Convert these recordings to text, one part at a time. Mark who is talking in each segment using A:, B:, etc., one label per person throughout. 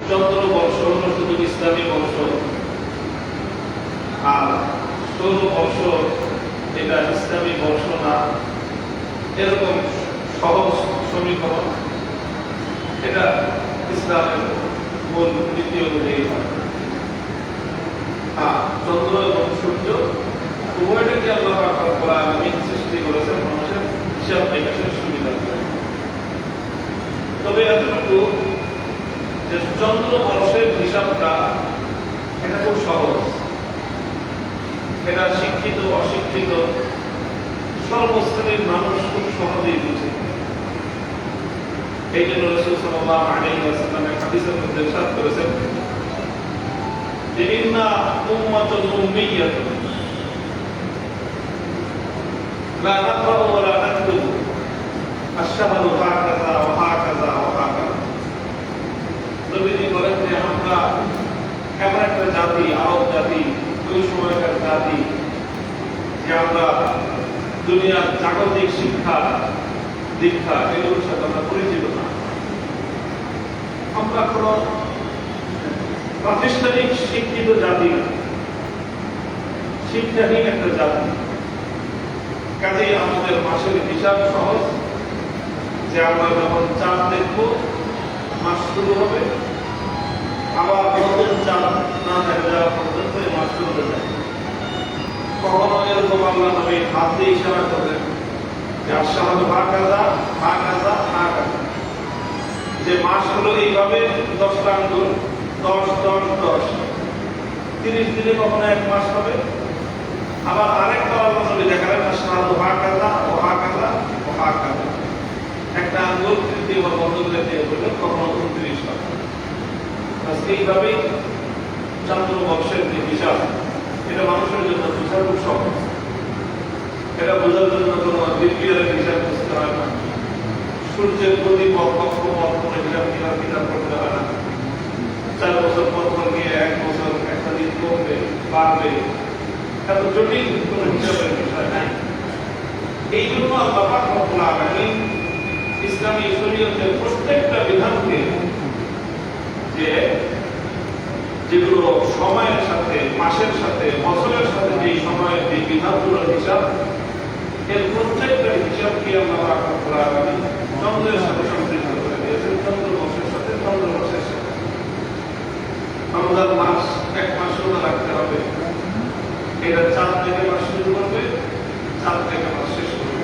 A: চন্দ্র বর্ষ হল শুধু ইসলামী বর্ষ, আর সৌর বর্ষ এটা ইসলামী বর্ষ না, এরকম সহজ সমীকরণ এটা ইসলামের মূল নীতি অনুযায়ী হয়। চন্দ্র এবং সূর্য উভয়টাকে আল্লাহ রাব্বুল আলামিন সৃষ্টি করেছেন মানুষের হিসাব নিকাশের সুবিধা করে। তবে এতটুকু যে চন্দ্র বর্ষের হিসাবটা এটা খুব সহজ, এটা শিক্ষিত অশিক্ষিত সর্বশ্রেণীর মানুষ খুব সহজেই বুঝে। এই জন্য রাসূল সাল্লাল্লাহু আলাইহি ওয়াসাল্লাম হাদিসের মধ্যে ইরশাদ করেছেন যে ইন্না উম্মাতুন উম্মিয়াতুন লা নাকরাউ ওয়া লা নাকতুবু আশ-শাহরু হাকাযা ওয়া হাকাযা ওয়া হাকাযা। নবীজি বলেন যে আমরা এমন একটা জাতি, আরব জাতি, ওই সময়কার জাতি, যে আমরা দুনিয়ার জাগতিক শিক্ষা দীক্ষা এগুলোর সাথে আমরা পরিচিত না। আমরা কোন প্রাতিষ্ঠানিক শিক্ষিত জাতি না, শিক্ষাহীন একটা জাতি। কাজেই আমাদের মাসের হিসাব সহজ, যে আমরা যখন চাঁদ দেখবো মাস শুরু হবে, আবার নতুন চাঁদ না দেখা যাওয়া পর্যন্ত এই মাস শুরু হয়ে যায়। কখনো এরকম আল্লাহ নবী হাত দিয়ে ইশারা করলেন যে আশ-শাহরু হাকাযা হাকাযা হাকাযা, যে মাস হলো এইভাবে 10টা আঙ্গুল, 10 10 10, 30 দিনে কখনো এক মাস হবে। আবার আরেকটা আল্লাহ নবী দেখালেন আশ-শাহরু হাকাযা ওয়া হাকাযা ওয়া হাকাযা, একটা আঙ্গুল তৃতীয় বা বন্ধ করে দিয়ে বললেন কখনো 29 হবে। এইভাবেই চন্দ্র বর্ষের যে হিসাব, এটা মানুষের জন্য হিসাব খুব সহজ। এটা বোঝার জন্য কোনো বিজ্ঞানের হিসাব বুঝতে হয় না, সূর্যের গতিপথ কক্ষপথ কোনো হিসাব করতে হয় না। 4 বছর পর পর গিয়ে 1 বছর একটা দিন কমবে বাড়বে, এত জটিল কোনো হিসাবের বিষয় নাই। এই জন্য আল্লাহ পাক রব্বুল আলামিন ইসলামী শরীয়তের প্রত্যেকটা বিধানকে, যে যেগুলো সময়ের সাথে, মাসের সাথে, বছরের সাথে যে সময়ের যে বিধানগুলোর হিসাব, এর প্রত্যেকটা হিসাবকে আল্লাহ রাব্বুল আলামিন চন্দ্রের সাথে সম্পৃক্ত করে দিয়েছেন, চন্দ্র বর্ষের সাথে, চন্দ্র মাসের সাথে। রমজান মাস 1 মাস রোজা রাখতে হবে, এটা চাঁদ থেকে মাস শুরু করবে, চাঁদ থেকে মাস শেষ করবে।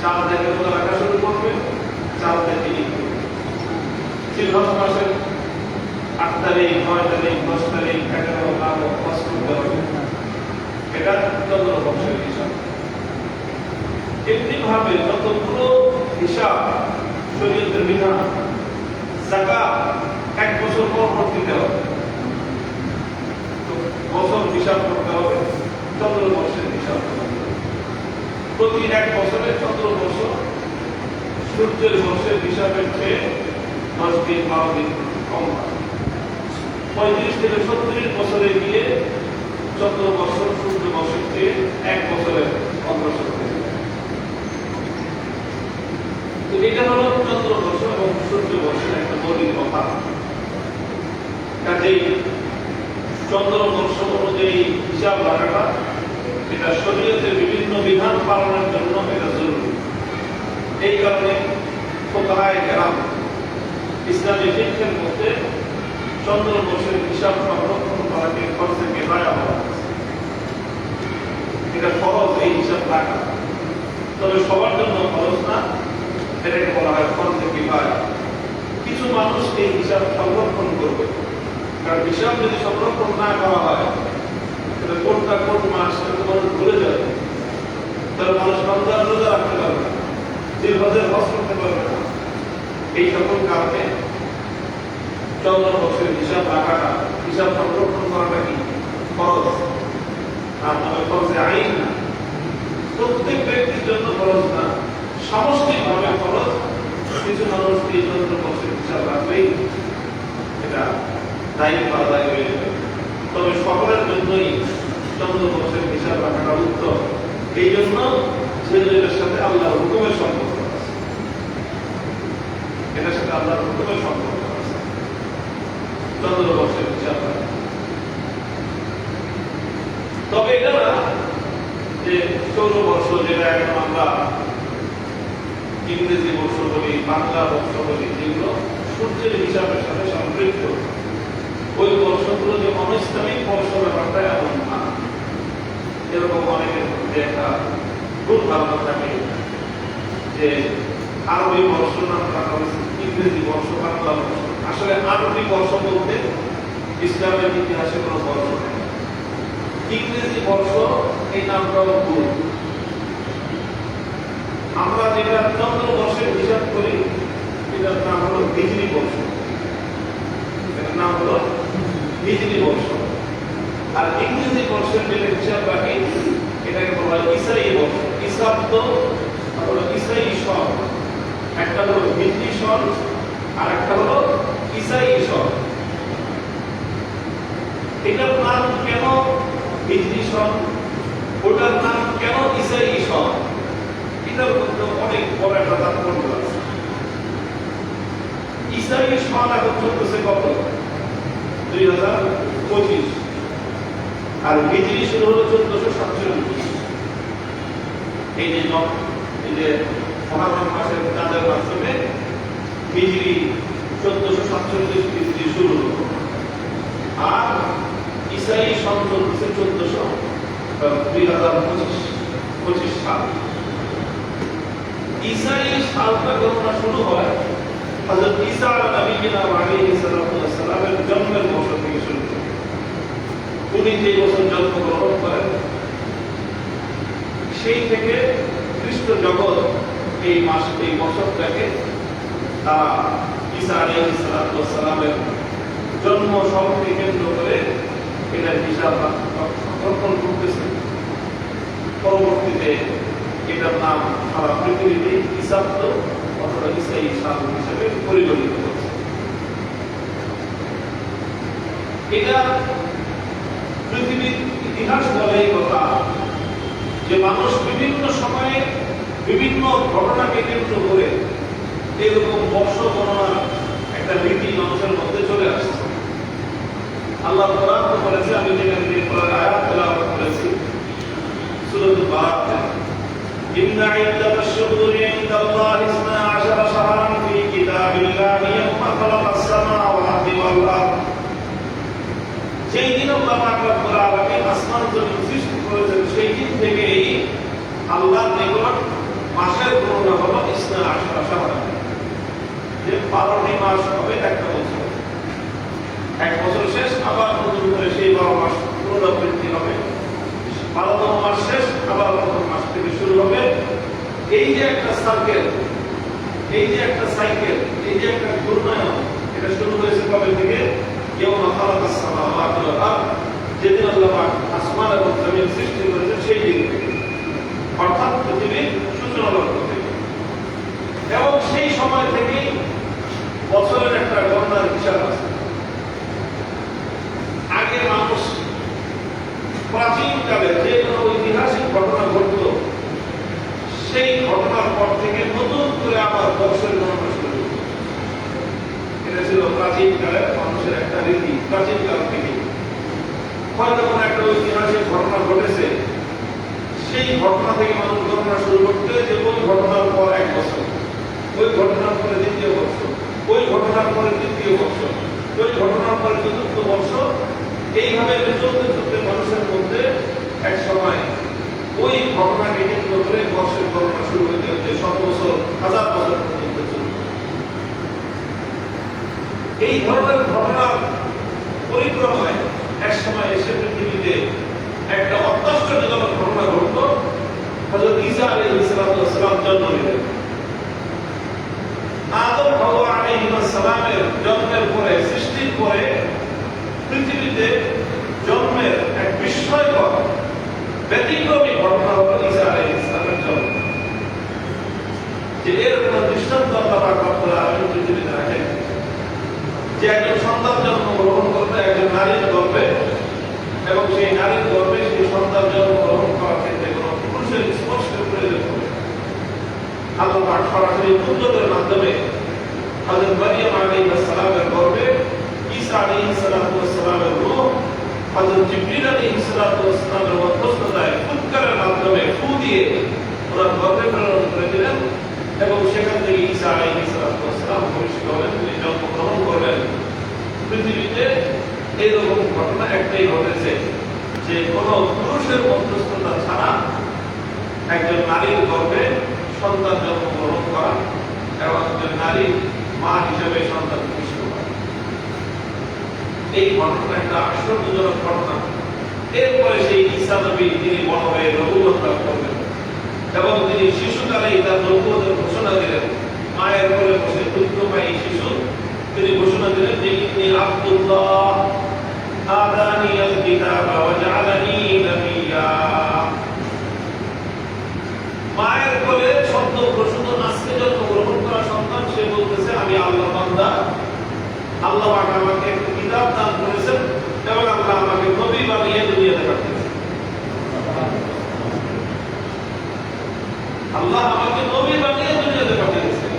A: চাঁদ থেকে রোজা রাখা শুরু করবে, চাঁদ থেকে ঈদ করবে। জিলহজ মাসের 8 তারিখ, 9 তারিখ, 10 তারিখ, 11, 12 মাস করতে হবে, এটা চন্দ্র বর্ষের হিসাব। এমনিভাবে যতগুলো হিসাব শরীয়তের বিধান, যাকাত 1 বছর পর পর দিতে হবে, বছর হিসাব করতে হবে, চন্দ্র বর্ষের হিসাব করতে হবে। প্রতি 1 বছরে চন্দ্র বর্ষ সূর্যের বর্ষের হিসাবের চেয়ে 10 দিন 12 দিন কম হয়। 35 থেকে 37 বছরে গিয়ে চন্দ্র বর্ষ সূর্য বর্ষের চেয়ে 1 বছরে অগ্রসর হয়ে যায়। তো এটা হলো চন্দ্র বর্ষ এবং সূর্য বর্ষের একটা মৌলিক কথা। কাজেই চন্দ্র বর্ষ অনুযায়ী হিসাব রাখাটা, এটা শরীয়তের বিভিন্ন বিধান পালনের জন্য এটা জরুরি। এই কারণে ফুকাহায়ে কেরাম ইসলামী শিক্ষার মধ্যে চন্দ্র বর্ষের হিসাব সংরক্ষণ করাকে ফরজে কিফায়া বলা হয়েছে। এটা ফরজ এই হিসাব রাখা, তবে সবার জন্য ফরজ না, এটাকে বলা হয় ফরজে কিফায়া। কিছু মানুষ এই হিসাব সংরক্ষণ করবে, কারণ হিসাব যদি সংরক্ষণ না করা হয় তাহলে কোনটা কোন মাস সেটা মানুষ ভুলে যাবে, তাহলে মানুষ রমজান রোজা রাখতে পারবে না, জিলহজের হজ করতে পারবে না। এই সকল কারণে চন্দ্র বর্ষের হিসাব রাখাটা, হিসাব সংরক্ষণ করাটা কি ফরজ, আর তবে ফরজে আইন না। প্রত্যেক ব্যক্তির জন্য ফরজ না, সামষ্টিকভাবে ফরজ। কিছু মানুষ এই চন্দ্র বর্ষের হিসাব রাখবেই, এটা দায়িত্ব আদায় হয়ে যাবে। তবে সকলের জন্যই চন্দ্র বর্ষের হিসাব রাখাটা উত্তম। এই জন্য ছেলেদের সাথে আল্লাহর হুকুমের সম্পর্ক আছে, এটার সাথে আল্লাহর হুকুমের সম্পর্ক আছে। চন্দ্রবর্ষের হিসাব রাখে। তবে এটা না যে সৌরবর্ষ, যেটা এখন আমরা ইংরেজি বর্ষ বলি, বাংলা বর্ষ বলি, যেগুলো সূর্যের হিসাবের সাথে সম্পৃক্ত, ওই বর্ষগুলো যে অনিস্লামিক বর্ষ ব্যাপারটা এমন না। এরকম অনেকের মধ্যে একটা ভুল ধারণা থাকে যে আরবি বর্ষ নাম রাখা হয়েছে, ইংরেজি বর্ষ, বাংলা বর্ষ। আসলে আরবি বর্ষ বলতে ইসলামের ইতিহাসে কোনো বর্ষ নেই। ইংরেজি বর্ষ এই নামটাও ভুল। আমরা যেটা চন্দ্রবর্ষের হিসাব করি এটার নাম হলো হিজরি বর্ষ, এটার নাম হলো হিজরি বর্ষ। আর ইংরেজি বর্ষের যেটা হিসাব রাখি এটাকে বলা হয় ইসরায়েলি বর্ষ। ইসাব্দ হলো ইসরায়েলি সন, একটা হলো হিজরি সন আর একটা হলো ইসরায়েলি সন। এটার নাম কেন হিজরি সন, ওটার নাম কেন ইসরায়েলি সন, এটার মধ্যে অনেক বড় একটা তাৎপর্য আছে। ইসরায়েলি সন এখন চলতেছে কত? 2025, আর হিজরি শুরু হলো 1447। এই যে মহারম মাসের চাঁদের মাধ্যমে হিজরি 1447 হিজরি শুরু হলো, আর ইসরায়েলি সন চলতেছে 2025 সাল। ইসরায়েলি সালটা গণনা শুরু হয় হযরত ঈসা আলাইহিস সালামের জন্মের বছর থেকে শুরু হয়। উনি যে বছর জন্মগ্রহণ করেন সেই থেকে খ্রিস্ট জগৎ এই বছরটাকে তারা ঈসা আলাইহিস সালামের জন্ম সমাপ্তি কেন্দ্র করে এটার হিসাব রক্ষণ করতেছে। পরবর্তীতে এটার নাম সারা পৃথিবীতে ইসাব্দ অথবা ইসরায়েলি সাল হিসেবে পরিগণিত হচ্ছে। এটা পৃথিবীর ইতিহাস বলে এই কথা যে মানুষ বিভিন্ন সময়ে বিভিন্ন ঘটনাকে কেন্দ্র করে এরকম বর্ষ গণনার একটা রীতি মানুষের মধ্যে চলে আসছে। আল্লাহ কোরআন বলেছে, আমি যেখানে আয়াত তেলাওয়াত করেছি সূরাতুল বারাতে, ইন্না ইদ্দাতাশ শুহুরি ইনদাল্লাহি 12 শাহরান ফি কিতাবিল্লাহি ইয়াওমা খালাকাস সামাওয়াতি ওয়াল আরদ। যেই দিন আল্লাহ পাক রব্বুল আলামিন আসমান জমিন সৃষ্টি করেছেন সেই দিন থেকেই আল্লাহর নিকট মাসের গণনা হলো 12 শাহরান, যে 12টি মাস হবে একটা বছর। এক বছর শেষ আবার নতুন করে সেই 12 মাস পুনরাবৃত্তি হবে। 12তম মাস শেষ আবার নতুন মাস থেকে শুরু হবে। এই যে একটা সাইকেল, এই যে একটা ঘূর্ণায়ন, এটা শুরু হয়েছে কবে থেকে? ইয়াওমা খালাকাস সামাওয়াতি ওয়াল আরদ, যেদিন আল্লাহ পাক আসমান এবং জমিন সৃষ্টি করেছেন সেই দিন থেকে, অর্থাৎ পৃথিবীর সূচনা লগ্ন থেকে। এবং সেই সময় থেকেই বছরের একটা গণনার হিসাব আছে। আগে মানুষ প্রাচীনকালে যে কোনো ঐতিহাসিক ঘটনা ঘটত, সেই ঘটনার পর থেকে নতুন করে আবার বর্ষের গণনা শুরু হতো। এটা ছিল প্রাচীনকালের মানুষের একটা রীতি। প্রাচীনকাল থেকে হয়তো কোনো একটা ঐতিহাসিক ঘটনা ঘটেছে, সেই ঘটনা থেকে মানুষ গণনা শুরু করতে, যে ওই ঘটনার পর এক বছর, ওই ঘটনার পরে দ্বিতীয় বছর, ওই ঘটনার পরে তৃতীয় বছর, ওই ঘটনার পরে চতুর্থ বছর। এইভাবে চলতে চলতে মানুষের মধ্যে এক সময় ওই ঘটনাকে কেন্দ্র করে বর্ষের গণনা শুরু হয়ে গেছে। 100 বছর, 1000 বছর পর্যন্ত চলবে। এই ধরনের ঘটনার পরিক্রমায় এক সময় এসে পৃথিবীতে একটা অত্যাশ্চর্যজনক ঘটনা ঘটল। হযরত ঈসা আলাইহিস সালাম জন্ম নিলেন। আদম হাওয়া আলাইহিস সালামের জন্মের পরে, সৃষ্টির পরে পৃথিবীতে জন্মের এক বিস্ময়কর ব্যতিক্রমী ঘটনা হলো ঈসা আলাইহিস সালামের জন্ম। যে এর কোন দৃষ্টান্ত আল্লাহ পাক রব্বুল আলামিন পৃথিবীতে রাখেন যে একজন সন্তান জন্মগ্রহণ করবে একজন নারীর গর্ভে, এবং সেই নারীর গর্ভে সেই সন্তান জন্মগ্রহণ করার ক্ষেত্রে কোনো পুরুষের স্পর্শের প্রয়োজন হবে। আল্লাহ পাক সরাসরি নবুয়তের মাধ্যমে হযরত মারিয়াম আলাইহিস সালামের গর্ভে ঈসা ঈসা আলাইহিস সালামের রূহ হযরত জিবরিল আলাইহিস সালামের মধ্যস্থতায় ফুৎকারের মাধ্যমে ফু দিয়ে ওনার গর্ভে প্রেরণ করে দিলেন এবং সেখান থেকে ঈসা আলাইহিস সালাম ভবিষ্যৎ হলেন, তিনি জন্মগ্রহণ করলেন। পৃথিবীতে এইরকম ঘটনা একটাই ঘটেছে যে কোনো পুরুষের মধ্যস্থতা ছাড়া একজন নারীর গর্ভে সন্তান জন্মগ্রহণ করা এবং একজন নারীর মা হিসেবে সন্তান পুষ্ট করা, এই ঘটনা একটা আশ্চর্যজনক ঘটনা। এরপরে সেই ঈসা নবী তিনি বড় হয়ে নবুয়ত লাভ করলেন এবং তিনি শিশুকালেই তার নবুয়তের ঘোষণা দিলেন। মায়ের কোলে বসে দুগ্ধপায়ী শিশু তিনি ঘোষণা দিলেন যে ইন্নী আব্দুল্লাহ আতানিয়াল কিতাবা ওয়া জাআলানি নাবিয়্যা। মায়ের কোলে শব্দ প্রসূত আজকে জন্মগ্রহণ করা সন্তান, সে বলতেছে আমি আল্লাহ বান্দা, আল্লাহ পাক আমাকে একটা কিতাব দান করেছেন এবং আল্লাহ আমাকে নবী বানিয়ে দুনিয়াতে পাঠিয়েছেন। আল্লাহ আমাকে নবী বানিয়ে দুনিয়াতে পাঠিয়েছেন।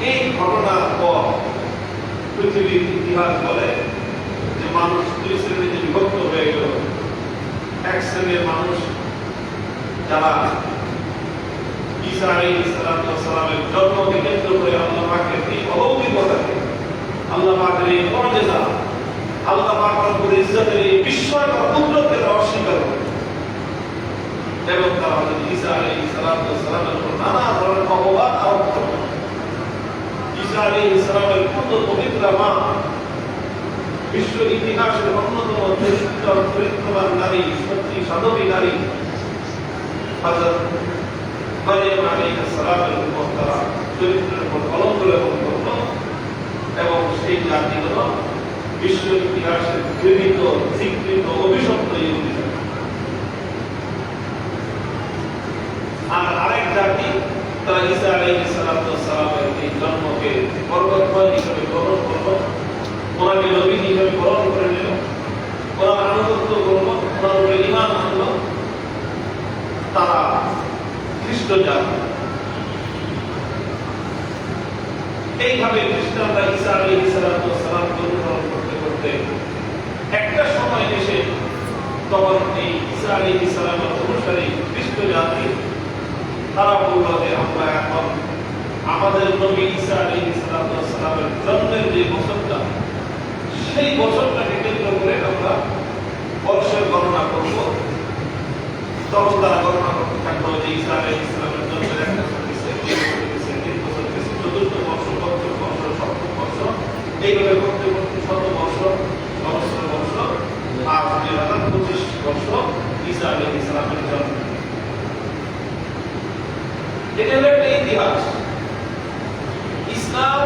A: এই ঘটনার পর পৃথিবীর ইতিহাস বলে যে মানুষ দুই শ্রেণীতে বিভক্ত হয়ে গেল। এক শ্রেণীর মানুষ যারা ঈসা আলাইহিস সালামের জন্মকে কেন্দ্র করে আল্লাহ পাকের এই অলৌকিকতাকে, আল্লাহ পাকের এই মুজিজা, আল্লাহ পাক রব্বুল ইজ্জতের এই বিস্ময়কর কুদরতকে অস্বীকার করে এবং তারা ঈসা আলাইহিস সালামের উপর নানা ধরনের অপবাদ আরোপ করে। ঈসা আলাইহিস সালামের পূর্ণ পবিত্র মা, বিশ্ব ইতিহাসের অন্যতম চরিত্রবান নারী, সত্যি সাধবী নারী হযরত মারিয়াম আলাইহিস সালামের উপর তারা চরিত্রের উপর কলঙ্ক লেপন করল এবং সেই জাতিগুলো বিশ্ব ইতিহাসের ঘৃণিত, স্বীকৃত, অভিশপ্ত ইহুদি। আর আরেক জাতি তারা ঈসা আলাইহিস সালামের এই জন্মকে বরকতময় হিসেবে গ্রহণ করল, ওনাকে নবী হিসেবে গ্রহণ করে নিল, ওনার আনুগত্য করল, ওনার উপরে ঈমান আনল। তারা খ্রিস্ট জাতি। এইভাবে খ্রিস্টানরা ঈসা আলাইহিস সালামকে অনুসরণ করতে করতে একটা সময় এসে তখন এই ঈসা আলাইহিস সালামের অনুসারী খ্রিস্ট জাতি তারা বলল যে আমরা এখন আমাদের নবী ঈসা আলাইহিস সালামের জন্মের যে বছরটা, সেই বছরটাকে কেন্দ্র করে আমরা বর্ষের গণনা করব। তখন তারা গণনা করতে থাকলো যে ঈসা আলাইহিস সালামের জন্মের এক বছর গেছে, তিন বছর গেছে, চতুর্থ বর্ষ, পঞ্চম বর্ষ, সপ্তম বর্ষ, এইভাবে করতে করতে শত বর্ষ, সহস্র বর্ষ, আর 2025 বর্ষ ঈসা আলাইহিস সালামের জন্ম। এটা হলো একটা ইতিহাস। ইসলাম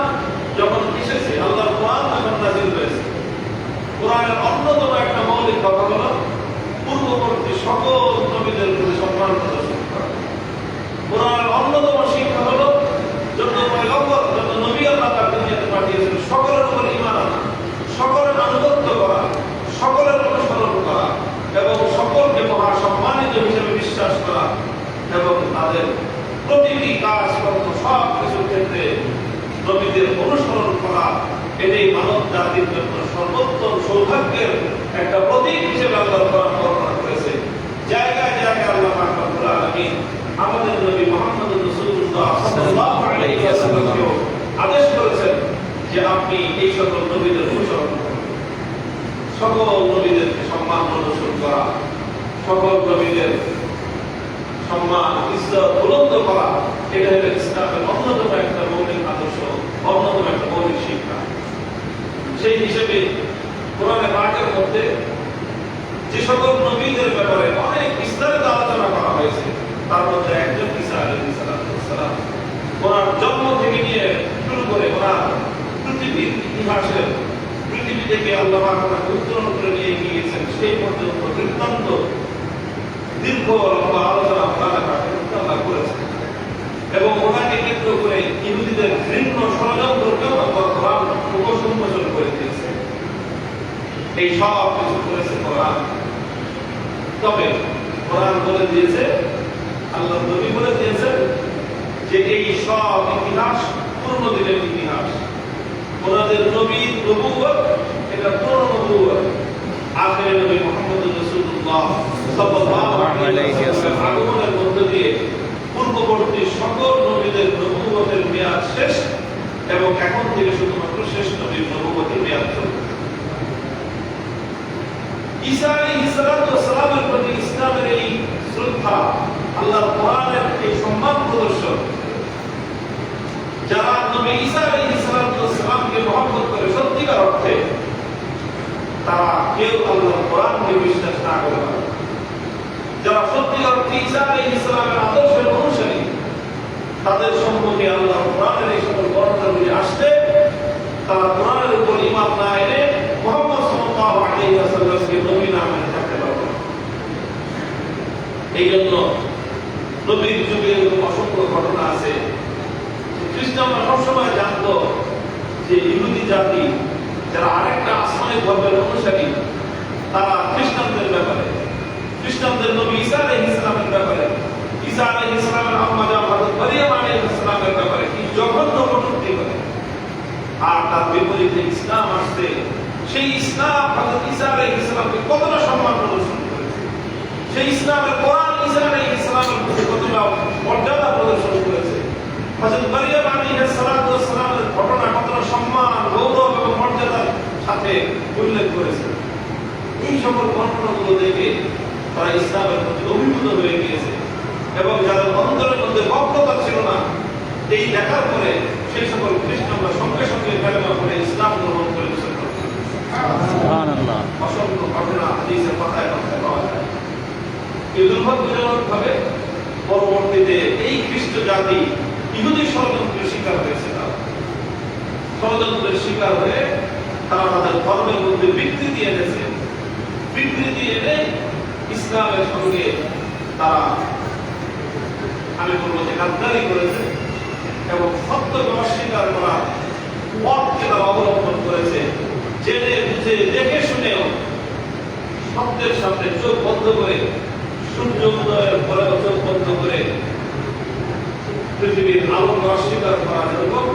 A: যখন এসেছে, আল্লাহর কোরআন যখন নাযিল হয়েছে, কোরআনের অন্যতম একটা মৌলিক কথা হলো পূর্ববর্তী সকল নবীদের প্রতি সম্মান প্রদর্শন করা। কোরআনের অন্যতম শিক্ষা হলো যত পয়গম্বর, যত নবী আল্লাহ তার দুনিয়াতে পাঠিয়েছেন, সকলের উপর ঈমান আনা, সকলের আনুগত্য করা, সকলের অনুসরণ করা এবং সকলকে মহা সম্মানিত হিসেবে বিশ্বাস করা এবং তাদের প্রতিটি কাজ কর্ম সব কিছুর ক্ষেত্রে নবীদের অনুসরণ করা, এটাই মানব জাতির জন্য সর্বোত্তম সৌভাগ্যের একটা প্রতীক হিসেবে আল্লাহ বর্ণনা করেছে। জায়গায় জায়গায় আল্লাহ পাক রব্বুল আলামিন আমাদের নবী মুহাম্মদ রাসূলুল্লাহ সাল্লাল্লাহু আলাইহি ওয়াসাল্লামকে আদেশ করেছেন যে আপনি এই সকল নবীদের অনুসরণ করুন, সকল নবীদেরকে সম্মান প্রদর্শন করা, সকল নবীদের সম্মান ইজ্জত বুলন্দ করা, এটা হলো ইসলামের অন্যতম একটা মৌলিক আদর্শ, অন্যতম একটা মৌলিক শিক্ষা। সেই হিসেবে কোরআনে পাকের মধ্যে যে সকল নবীদের ব্যাপারে অনেক বিস্তারিত আলোচনা করা হয়েছে, তার মধ্যে একজন ঈসা আলাইহিস সালাম। ওনার জন্ম থেকে নিয়ে শুরু করে ওনার পৃথিবীর ইতিহাসের, পৃথিবী থেকে আল্লাহ পাক ওনাকে উত্তোলন করে নিয়ে গিয়েছেন সেই পর্যন্ত বৃত্তান্ত দীর্ঘ লম্বা আলোচনা কোরআনে পাকের মধ্যে আল্লাহ করেছেন এবং ওনাকে কেন্দ্র করে ইহুদিদের ঘৃণ্য ষড়যন্ত্রকেও আল্লাহ কোরআন উন্মোচন করে দিয়েছে। এই সব কিছু করেছে কোরআন। তবে কোরআন বলে দিয়েছে, আল্লাহ নবী বলে দিয়েছেন যে এই সব ইতিহাস পূর্ণ দিনের ইতিহাস। ওনাদের নবীর নবুয়ত এটা পূর্ণ নবুয়ত। আখেরে নবী মুহাম্মদ রাসূলুল্লাহ সাল্লাল্লাহু আলাইহি ওয়াসাল্লাম আগমনের মধ্য দিয়ে পূর্ববর্তী সকল নবীদের নবুয়তের মেয়াদ শেষ এবং এখন থেকে শুধুমাত্র শেষ নবীর নবুয়তের মেয়াদ চলবে। ঈসা আলাইহিস সালামের প্রতি ইসলামের এই শ্রদ্ধা, আল্লাহর কোরআনের এই সম্মান প্রদর্শন, যারা নবী ঈসা আলাইহিস সালামকে মহব্বত করে সত্যিকার অর্থে, তারা কেউ আল্লাহর কোরআনকে বিশ্বাস না করে না। যারা সত্যিকার অর্থে ঈসা আলাইহিস সালামের আদর্শের অনুসারী, তাদের সম্পর্কে আল্লাহর কোরআনের এই সকল বর্ণনাগুলি আসছে, তারা কোরআনের উপর ঈমান না এনে মুহাম্মদ সাল্লাল্লাহু আলাইহি ওয়াসাল্লামকে নবী না মেনে থাকতে পারবে না। এই জন্য নবীর যুগে অসংখ্য ঘটনা আছে। খ্রিস্টানরা সবসময় জানতো যে ইহুদি জাতি যারা আরেকটা আসমানি ধর্মের অনুসারী, তারা খ্রিস্টানদের ব্যাপারে, খ্রিস্টানদের নবী ঈসা আলাইহিস সালামের ব্যাপারে, ঈসা আলাইহিস সালামের আম্মা জান হযরত মারিয়াম আলাইহিস সালামের ব্যাপারে কি জঘন্য কটূক্তি করে। আর তার বিপরীতে ইসলাম আসছে, সেই ইসলাম হযরত ঈসা আলাইহিস সালামকে কতটা সম্মান প্রদর্শন করেছে, সেই ইসলামের কোরআন ঈসা আলাইহিস সালামের প্রতি কতটা মর্যাদা প্রদর্শন করেছে, হযরত মারিয়াম আলাইহিস সালামের ঘটনা কতটা সম্মান, গৌরব এবং মর্যাদার সাথে উল্লেখ করেছে। এই সকল ঘটনাগুলো দেখে তারা ইসলামের প্রতি অভিভূত হয়ে গিয়েছে এবং যাদের অন্তরের মধ্যে বক্ততা ছিল না, এই দেখার পরে সেই সকল খ্রিস্টানরা সঙ্গে সঙ্গে কালেমা পড়ে ইসলাম গ্রহণ করে সুবহানাল্লাহ। অসংখ্য ঘটনা হাদিসের পাতায় পাতায় পাওয়া যায়। এই দুর্ভাগ্যজনকভাবে পরবর্তীতে এই খ্রিস্ট জাতি ইহুদি ষড়যন্ত্রের শিকার হয়েছে। তারা ষড়যন্ত্রের শিকার হয়ে তারা তাদের ধর্মের মধ্যে বিকৃতি এনেছে। বিকৃতি এনে ইসলামের সঙ্গে তারা, আমি বলবো যে গাদ্দারি করেছে এবং সত্যকে অস্বীকার করার পথকে তারা অবলম্বন করেছে। জেনে বুঝে দেখে শুনেও সত্যের সামনে চোখ বন্ধ করে, সূর্য উদয়ের পরে চোখ বন্ধ করে পৃথিবীর আলোকে অস্বীকার করা, যেরকম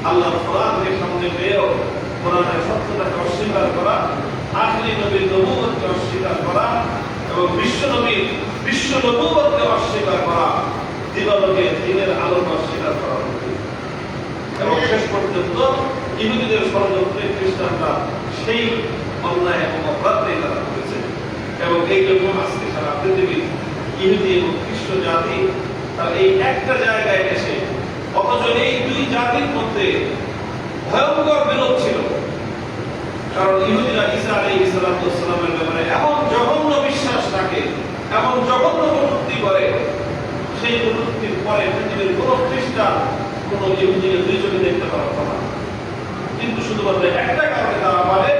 A: আল্লাহর কোরআনকে সামনে পেয়েও কোরআনের সত্যতাকে অস্বীকার করা, আখেরি নবীর নবুয়তকে অস্বীকার করা এবং বিশ্ব নবুয়তকে অস্বীকার করা, দিবালোকে দিনের আলোকে অস্বীকার করা এবং শেষ পর্যন্ত ইহুদিদের ষড়যন্ত্রে খ্রিস্টানরা সেই অন্যায় এবং অপরাধে তারা করেছে। এবং এই জন্য আজকে সারা পৃথিবীর ইহুদি এবং খ্রিস্ট জাতি তারা এই একটা জায়গায় এসে, অথচ এই দুই জাতির মধ্যে ভয়ঙ্কর বিরোধ ছিল। কারণ ইহুদিরা ঈসা আলাইহিস সালামের ব্যাপারে এমন জঘন্য বিশ্বাস রাখে, এমন জঘন্য কটূক্তি করে, সেই কটূক্তির পরে পৃথিবীর কোন খ্রিস্টান কোন ইহুদিকে দুই চোখে দেখতে পারত না। কিন্তু শুধুমাত্র একটা কারণে তারা পারে,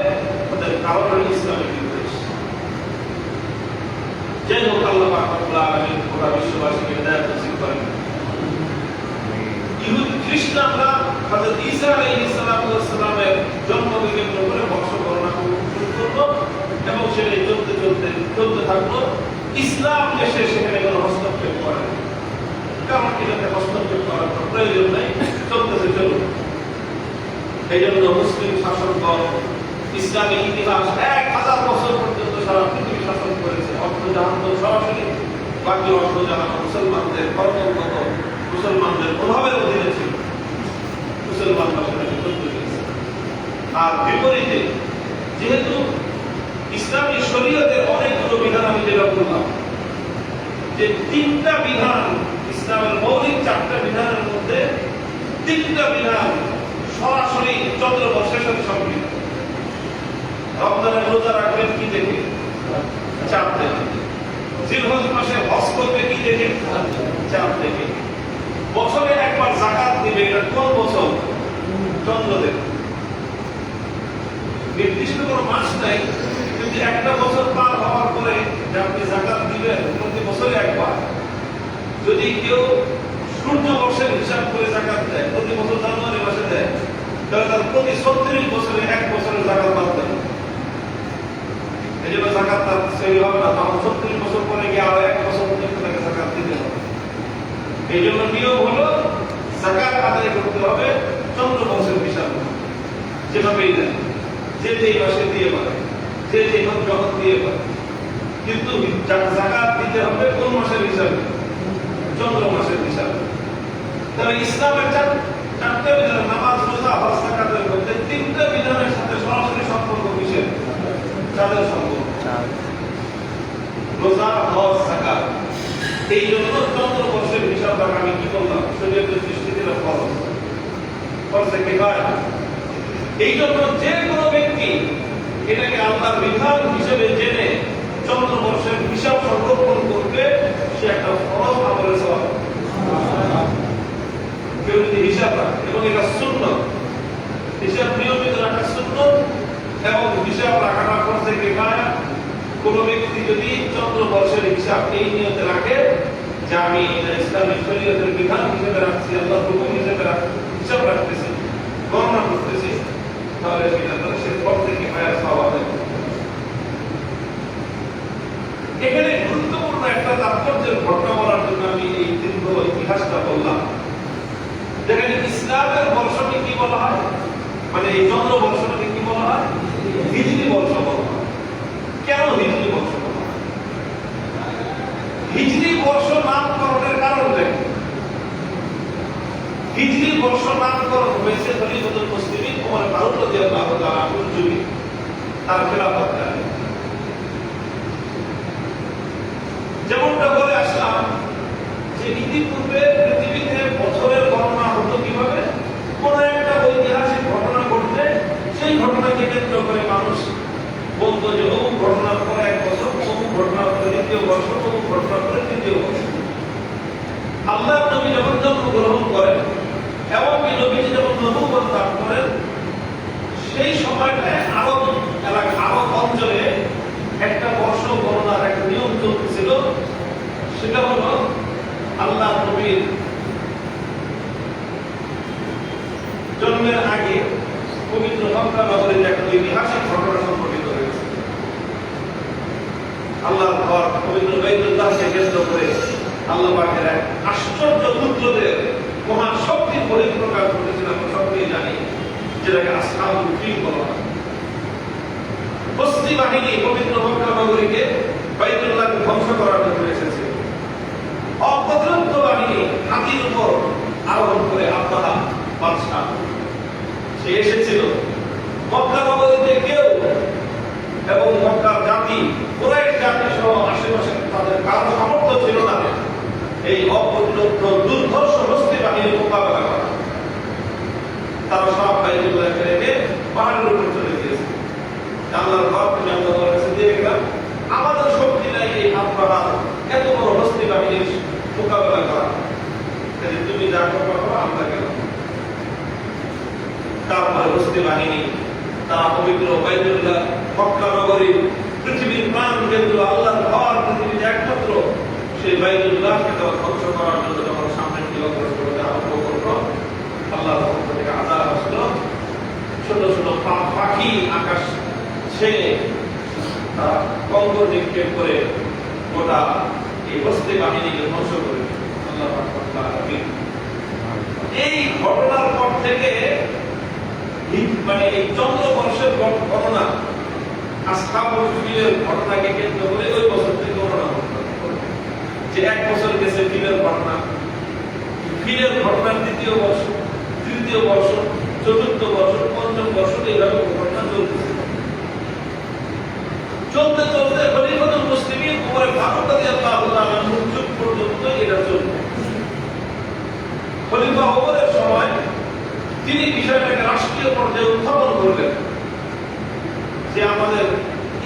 A: তাদের কারণ হল ইসলামের বিদ্বেষ। যাই হোক, আল্লাহ পাক রব্বুল আলামিন পুরো বিশ্ববাসীকে হেদায়েত নসিব করেন। ইহুদি খ্রিস্টানরা হযরত ঈসা আলাইহিস সালামের জন্মদিনের উপরে বর্ষ গণনা শুরু করলো এবং সেটা চলতে থাকলো। ইসলাম দেশে সেখানে কোনো হস্তক্ষেপ করে, কারণ এটাতে হস্তক্ষেপ করার প্রয়োজন নেই, চলতেছে চলুন। এই জন্য মুসলিম শাসকগণ ইসলামী ইতিহাস 1000 বছর পর্যন্ত সারা পৃথিবী শাসন করেছে। অর্থজাহান তো সরাসরি, বাকি অর্থজাহান মুসলমানদের কর্মগত, মুসলমানদের প্রভাবের অধীনে ছিল, মুসলমানরা সেটাকে করতে পেরেছে। আর বিপরীতে যেহেতু ইসলামী শরীয়তের অনেকগুলো বিধান, আমি যেটা বললাম যে 3টা বিধান, ইসলামের মৌলিক 4টা বিধানের মধ্যে 3টা বিধান সরাসরি চন্দ্রবর্ষের সাথে সম্পৃক্ত। রমজানের রোজা রাখবেন কি দেখে? চাঁদ দেখে। জিলহজ মাসে হজ করবে কি দেখে? চাঁদ দেখে। বছরে একবার যাকাত দিবে, এটা কোন বছর? চন্দ্র দেখে। নির্দিষ্ট কোনো মাস নাই, কিন্তু একটা বছর পার হওয়ার পরে যে আপনি যাকাত দিবেন প্রতি বছরে একবার। যদি কেউ সূর্য বর্ষের হিসাব করে যাকাত দেয়, প্রতি বছর জানুয়ারি মাসে দেয়, তাহলে তার প্রতি 36 বছরে এক বছরের যাকাত বাদ দেয়। এই জন্য যাকাত তার সেই হবে না, তখন 36 বছর পরে গিয়ে আরো 1 বছর পর্যন্ত তাকে যাকাত দিতে হবে। এই জন্য নিয়ম হলো যাকাত আদায় করতে হবে চন্দ্র বংশের হিসাবে। সেভাবেই দেয়, যে যেই মাসে দিয়ে পারে, যে যেই যখন দিয়ে পারে। কিন্তু যাকাত দিতে হবে কোন মাসের হিসাবে? চন্দ্র মাসের হিসাবে। তাহলে ইসলামের চারটে বিধান, নামাজ, রোজা, হজ, যাকাতের মধ্যে তিনটা বিধানের সাথে সরাসরি সম্পর্ক কিসের? চাঁদের সম্পর্ক। রোজা, হজ, যাকাত। এই জন্য চন্দ্রবর্ষের হিসাব রাখা, আমি কি বললাম, শরীয়তের দৃষ্টি থেকে ফরজ, ফরজে কিফায়া। এই জন্য যে কোনো ব্যক্তি এটাকে আল্লাহর বিধান হিসেবে জেনে চন্দ্রবর্ষের হিসাব সংরক্ষণ করবে, সে একটা ফরজ আমলের সওয়াব। কেউ যদি হিসাব রাখে, এবং এটা সুন্নাত, হিসাব নিয়মিত রাখা সুন্নাত, এবং হিসাব রাখাটা ফরজে কিফায়া। কোন ব্যক্তি যদি চন্দ্রবর্ষের হিসাব এই নিয়তে রাখে যে আমি ইসলামী শরীয়তের বিধান হিসেবে রাখছি, আল্লাহর হুকুম হিসেবে হিসাব রাখতেছি, গণনা করতেছি, তাহলে সে ফরজে কিফায়ার সওয়াব পাবে। এখানে গুরুত্বপূর্ণ একটা তাৎপর্যের ঘটনা বলার জন্য আমি এই দীর্ঘ ইতিহাসটা বললাম। যেখানে ইসলামের বর্ষকে কি বলা হয়, মানে এই চন্দ্র বর্ষকে কি বলা হয়? হিজরি বর্ষ বলা হয়। কেন হিজরি বর্ষ বলা হয়? হিজরি বর্ষ নামকরণের কারণ দেখেন। হিজরি বর্ষ নামকরণ হয়েছে খলিফাতুল মুসলিমিন ওমর ফারুক রাদিয়াল্লাহু তাআলা আনহুর যুগে, তার খেলাফতকালে। যেমনটা বলে আসলাম যে ইতিপূর্বে পৃথিবীতে বছরের গণনা হতো কিভাবে? কোন একটা ঐতিহাসিক ঘটনা ঘটলে সেই ঘটনাকে কেন্দ্র করে মানুষ বলতো যে অমুক ঘটনার পরে এক বছর, অমুক ঘটনার পরে দ্বিতীয় বছর, অমুক ঘটনার পরে তৃতীয় বছর। আল্লাহর নবী যখন জন্মগ্রহণ করেন এবং এই নবীজি যখন নবুয়ত লাভ করেন, সেই সময়টায় আরব এলাকা, আরব অঞ্চলে একটা বর্ষ গণনার একটা নিয়ম চলতেছিল। সেটা হলো আল্লাহ নবীর জন্মের আগে পবিত্র মক্কা নগরীর একটা ঐতিহাসিক ঘটনা সংঘটিত হয়েছে। আল্লাহর ঘর পবিত্র বাইতুল্লাহকে কেন্দ্র করে আল্লাহ পাকের এক আশ্চর্য পুত্রদের মহান শক্তির বহিঃপ্রকাশ ঘটেছিল। আমরা সকলেই জানি, যেটাকে আসহাবুল ফিল বলা হয়। বস্তি বাহিনী পবিত্র মক্কা নগরীকে, বাইতুল্লাহকে ধ্বংস করার জন্য এসেছে। অপ্রতিরোধ্য বাহিনী হাতির উপর আরোহণ করে আব্বাহা বাদশাহ সে এসেছিল। মক্কা নগরীতে কেউ এবং মক্কার জাতি, কুরাইশ জাতি সহ আশেপাশে তাদের কারো সামর্থ্য ছিল না এই অপ্রতিরোধ্য দুর্ধর্ষ বস্তি বাহিনীর মোকাবেলা করা। তারা সব বাইতুল্লাহকে রেখে পাহাড়ের উপর চলে গিয়েছে। আল্লাহর ঘর থেকে আমরা বলেছে যে আমাদের শক্তি নাই এই আব্বাহা এত বড় বস্তি বাহিনীর মোকাবেলা করা, তুমি যা করবা আমরা কেন? তারপরে বস্তি বাহিনী তারা পবিত্র বাইতুল্লাহ মক্কা নগরী, পৃথিবীর প্রাণ কেন্দ্র, আল্লাহর ঘর, পৃথিবীর একমাত্র সেই বাইতুল্লাহকে তারা ধ্বংস করার জন্য যখন সামনের দিকে অগ্রসর হতে আরম্ভ করলো, আল্লাহর পক্ষ থেকে আযাব আসলো। ছোট ছোট পাখি আকাশ ছেড়ে তারা কঙ্কর নিক্ষেপ করে গোটা এই বস্তি বাহিনীকে ধ্বংস করে আল্লাহ পাক। এই ঘটনার পর থেকে মানে এই চন্দ্রবর্ষের গণনা আসহাবুল ফিলের ঘটনাকে কেন্দ্র করে ওই বছর থেকে গণনা যে এক বছর গেছে ফিলের ঘটনা, ফিলের ঘটনার দ্বিতীয় বর্ষ, তৃতীয় বর্ষ, চতুর্থ বর্ষ, পঞ্চম বর্ষ, এইভাবে ঘটনা চলতেছে। চলতে চলতে খলিফাতুল মুসলিমিন ওমর ফারুক রাদিয়াল্লাহু তাআলা আনহুর যুগ পর্যন্ত এটা চলবে। খলিফা ওমরের সময় তিনি বিষয়টাকে রাষ্ট্রীয় পর্যায়ে উত্থাপন করলেন যে আমাদের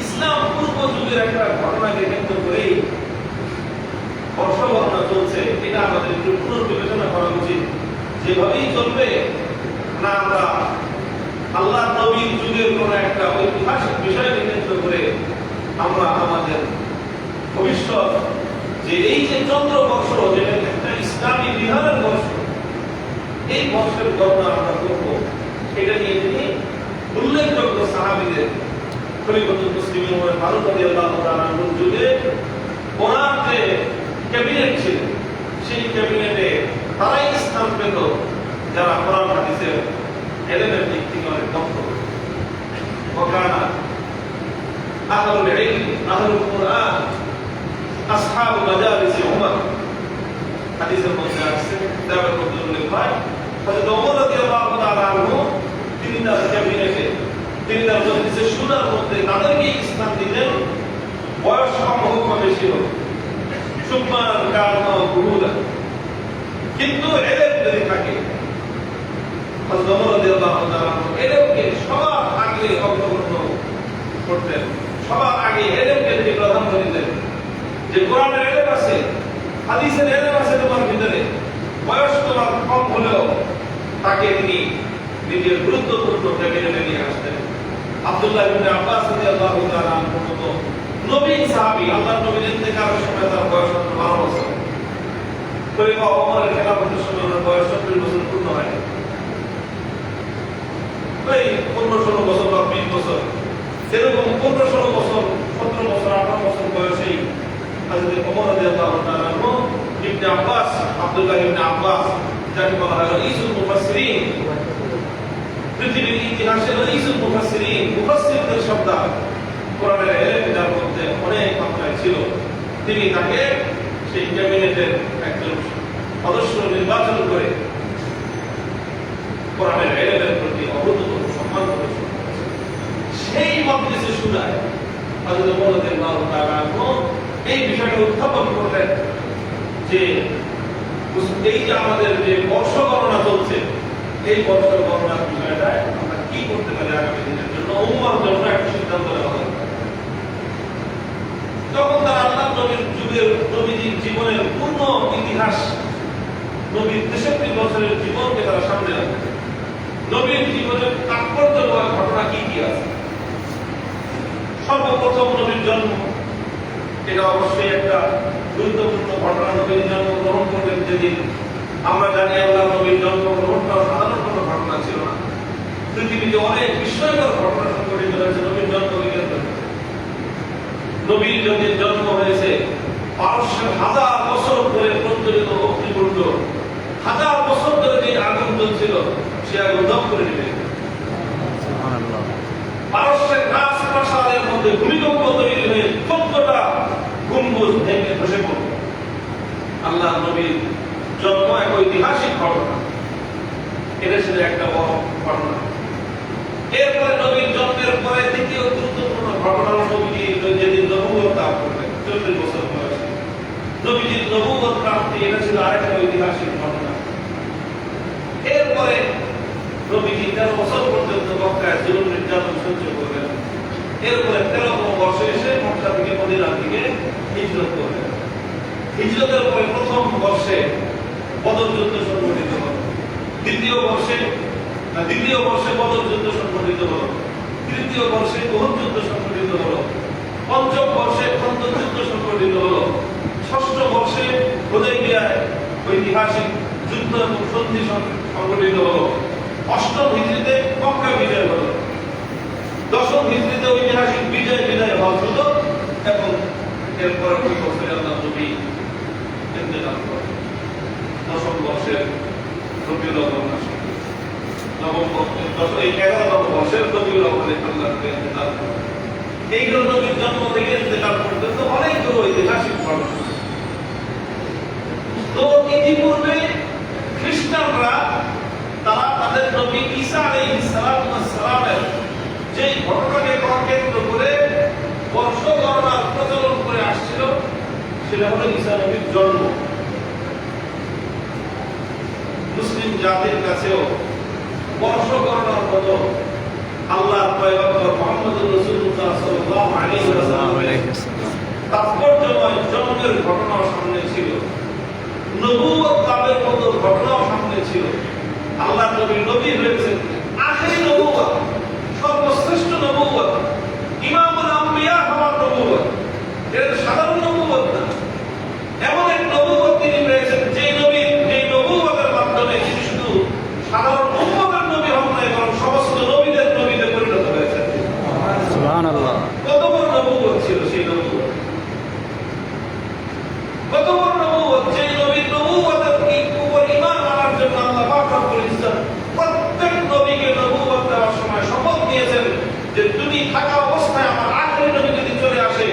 A: ইসলাম পূর্ব যুগের একটা ঘটনাকে কেন্দ্র করেই বর্ষ গণনা চলছে, এটা আমাদের একটু পুনর্বিবেচনা করা উচিত। যেভাবেই চলবে না, আমরা আল্লাহ নবীর যুগের কোন একটা ঐতিহাসিক বিষয়কে কেন্দ্র করে আমরা আমাদের ভবিষ্যৎ যে এই যে চন্দ্র বর্ষ, যেটা একটা ইসলামী বিধানের বর্ষ, এই বর্ষের গণনা আমরা করবো, এটা নিয়ে তিনি উল্লেখযোগ্য সাহাবীদের খলিফাতুল মুসলিমিন ওমর ফারুক রাদিয়াল্লাহু তাআলা আনহুর যুগে ওনার যে ক্যাবিনেট ছিল, সেই ক্যাবিনেটে তারাই স্থান পেত যারা কোরআন হাদিসের এলেমের দিক থেকে অনেক দক্ষ। وكان أهل العلم أهل القرآن أصحاب مجالس عمر حديث المنزل دعوة رسول الله হযরত ওমর রাদিয়াল্লাহু তাআলা আনহু তিনি তার ক্যাবিনেটে তিনি তার মজলিসে শূরার মধ্যে তাদেরকে স্থান দিলেন বয়স কম হোক বা বেশি হোক সুবহান কারণ গুরুদা কিন্তু এলেম যদি থাকে হযরত ওমর রাদিয়াল্লাহু তাআলা এলেমকে সবার আগে অগ্রগণ্য করতেন সবার আগে এলেমকে তিনি প্রাধান্য দিতেন যে কোরআনের এলেম আছে হাদিসের এলেম আছে তোমার ভিতরে বয়স তোমার কম হলেও তাকে তিনি নিজের গুরুত্বপূর্ণ ক্যাবিনেটে নিয়ে আসতেন আব্দুল্লাহ ইবনে আব্বাস রাদিয়াল্লাহু তাআলা আনহু নবী সাহাবী আল্লাহর নবীর ইন্তেকালের সময় তার বয়স 12 বছর খলিফা ওমরের খেলাফতের সময় তার বয়স 40 বছর পূর্ণ হয় ওই 15-16 বছর বা 20 বছর এরকম 15-16 বছর 17 বছর 18 বছর বয়সেই হযরত ওমর রাদিয়াল্লাহু তাআলা আনহু ইবনে আব্বাস আব্দুল্লাহ ইবনে আব্বাস যাকে বলা হয় রাইসুল মুফাসসিরিন পৃথিবীর ইতিহাসে রাইসুল মুফাসসিরিন মুফাসসিরদের সর্দার কোরআনের এলেমের মধ্যে অনেক মাত্রায় ছিল তিনি তাকে সেই ক্যাবিনেটের একজন সদস্য নির্বাচন করে কোরআনের এলেমের প্রতি অভূতপূর্ব সম্মান প্রদর্শন করেছেন সেই মজলিসে শুনায় হযরত ওমর রাদিয়াল্লাহু তাআলা আনহু এই বিষয়টা উত্থাপন করলেন যে এই যে আমাদের যে বর্ষ গণনা চলছে এই বর্ষ গণনার বিষয়টা আমরা কি করতে পারি আগামী দিনের জন্য উম্মার জন্য একটা সিদ্ধান্ত নেওয়া হবে তখন তারা আল্লাহ নবীর যুগের নবীজির জীবনের পূর্ণ ইতিহাস নবীর 63 বছরের জীবনকে তারা সামনে রাখে নবীর জীবনের তাৎপর্যময় ঘটনা কি কি আছে সর্বপ্রথম নবীর জন্ম এটা অবশ্যই একটা গুরুত্বপূর্ণ ঘটনা নবীর জন্মগ্রহণ করবেন যেদিন আমরা জানি আল্লাহ নবীর জন্মগ্রহণটা সাধারণ কোনো ঘটনা ছিল না পৃথিবীতে অনেক বিস্ময়কর ঘটনা সংঘটিত হয়েছে নবীর জন্মকে কেন্দ্র করে নবীর যখন জন্ম হয়েছে পারস্যের 1000 বছর ধরে প্রজ্বলিত অগ্নিকুণ্ড 1000 বছর ধরে যে আগুন জ্বলছিল সে আগুন দগ্ধ করে দিবে পারস্যের রাজপ্রাসাদের মধ্যে ভূমিকম্প তৈরি হয়ে 14টা গম্বুজ ভেঙে ধসে পড়ল আল্লাহ নবীর জন্ম এক ঐতিহাসিক ঘটনা এটা ছিল একটা বড় ঘটনা এরপরে নবীর জন্মের পরে দ্বিতীয় গুরুত্বপূর্ণ ঘটনা নবীজি যেদিন নবুয়ত লাভ করলেন 40 বছর বয়সে নবীজির নবুয়ত প্রাপ্তি এটা ছিল আরেকটা ঐতিহাসিক ঘটনা এরপরে নবীজি 13 বছর পর্যন্ত মক্কায় জুলুম নির্যাতন সহ্য করলেন এরপরে 13তম বর্ষে এসে মক্কা থেকে মদিনার দিকে হিজরত করলেন হিজরতের পরে প্রথম বর্ষে বদর যুদ্ধ সংঘটিত হল দ্বিতীয় বর্ষে বদর যুদ্ধ সংঘটিত হল তৃতীয় বর্ষে উহুদ যুদ্ধ সংঘটিত হল পঞ্চম বর্ষে খন্দক যুদ্ধ সংঘটিত হল ষষ্ঠ বর্ষে হুদাইবিয়ায় ঐতিহাসিক যুদ্ধ এবং সন্ধি সংঘটিত হল অষ্টম হিজরিতে মক্কা বিজয় হল দশম হিজরিতে ঐতিহাসিক বিজয় হওয়া হল এবং এরপর ওই বছরে আল্লাহ নবী ইন্তেকাল করেন দশম বর্ষের রবিউল আউয়াল মাসে এই 11তম বর্ষের রবিউল আউয়ালে আল্লাহ নবী ইন্তেকাল করেন এইগুলো নবীর জন্ম থেকে ইন্তেকাল পর্যন্ত অনেকগুলো ঐতিহাসিক ঘটনা তো ইতিপূর্বে খ্রিস্টানরা তারা তাদের নবী ঈসা আলাইহিস সালামের যে ঘটনাকে কেন্দ্র করে বর্ষ গণনার প্রচলন করে আসছিল সেটা হলো ঈসা নবীর জন্ম মুসলিম জাতির কাছেও বর্ষ গণনার মতো আল্লাহর পয়গম্বর মুহাম্মদুর রাসূলুল্লাহ সাল্লাল্লাহু আলাইহি ওয়াসাল্লামের তাৎপর্যময় জন্মের ঘটনা সামনে ছিল নবুয়ত লাভের মতো ঘটনাও সামনে ছিল আল্লাহ নবী হয়েছেন আখেরি নবুয়ত সর্বশ্রেষ্ঠ নবুয়ত ইমামুল আম্বিয়া হওয়ার নবুয়ত এর সাধারণ নবুয়ত না এমন এক নবুয়ত তিনি পেয়েছেন যে নবুয়তের মাধ্যমে তিনি শুধু সাধারণ উম্মতের নবী হন নাই বরং সমস্ত নবীদের নবীতে পরিণত হয়েছেন সুবহানাল্লাহ কত বড় নবুয়ত ছিল সেই নবুয়ত কত বড় নবুয়ত যে নবীর নবুয়তের উপর ঈমান আনার জন্য আল্লাহ পাক রব্বুল ইজ্জত প্রত্যেক নবীকে নবুয়ত দেওয়ার সময় শপথ নিয়েছেন যে থাকা অবস্থায় আমার আখেরি নবী যদি চলে আসে,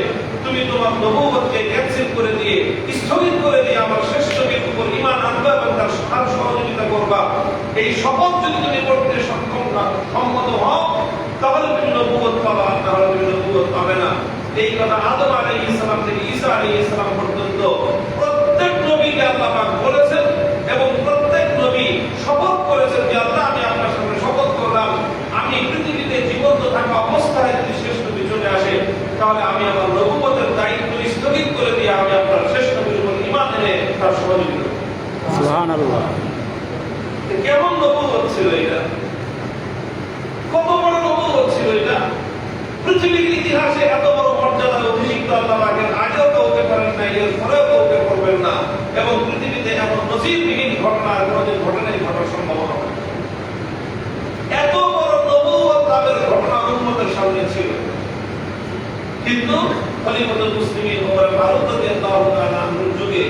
A: তুমি তোমার নবুয়তকে ক্যান্সেল করে দিয়ে, স্থগিত করে দিয়ে আমার শেষ নবীর উপর ঈমান আনবা এবং তার সাহায্য সহযোগিতা করবা, এই শপথ যদি তুমি করতে সম্মত হও, তাহলে তুমি নবুয়ত পাবা, তাহলে তুমি নবুয়ত পাবে না। এই কথা আদম আলাইহিস সালাম থেকে ঈসা আলাইহিস সালাম পর্যন্ত প্রত্যেক নবীকে আল্লাহ পাক বলেছেন এবং প্রত্যেক নবী শপথ করেছেন যে আল্লাহ, আমি আপনার সামনে শপথ করলাম, আমি পৃথিবীতে জীবন্ত থাকা অবস্থায় যদি শেষ নবী চলে আসে, তাহলে আমি আমার নবুয়তের দায়িত্ব স্থগিত করে দিয়ে আমি আপনার শেষ নবীর উপর ঈমান এনে তার সহযোগিতা করব।
B: সুবহানাল্লাহ।
A: কেমন নবুয়ত ছিল এটা? কত বড় নবুয়ত ছিল এটা? পৃথিবীর ইতিহাসে এত বড় মর্যাদা অভিষিক্ত আল্লাহ পাকের আগেও কাউকে করেন না, এর পরেও কাউকে করবেন না, এবং পৃথিবীতে এমন নজিরবিহীন ঘটনা আর কোনোদিন ঘটনাই ঘটার সম্ভাবনা হয়। এত বড় নবুয়ত লাভের ঘটনা উম্মতের সামনে ছিল, কিন্তু খলিফাতুল মুসলিমিন ওমর ফারুক রাদিয়াল্লাহু তাআলা আনহুর যুগে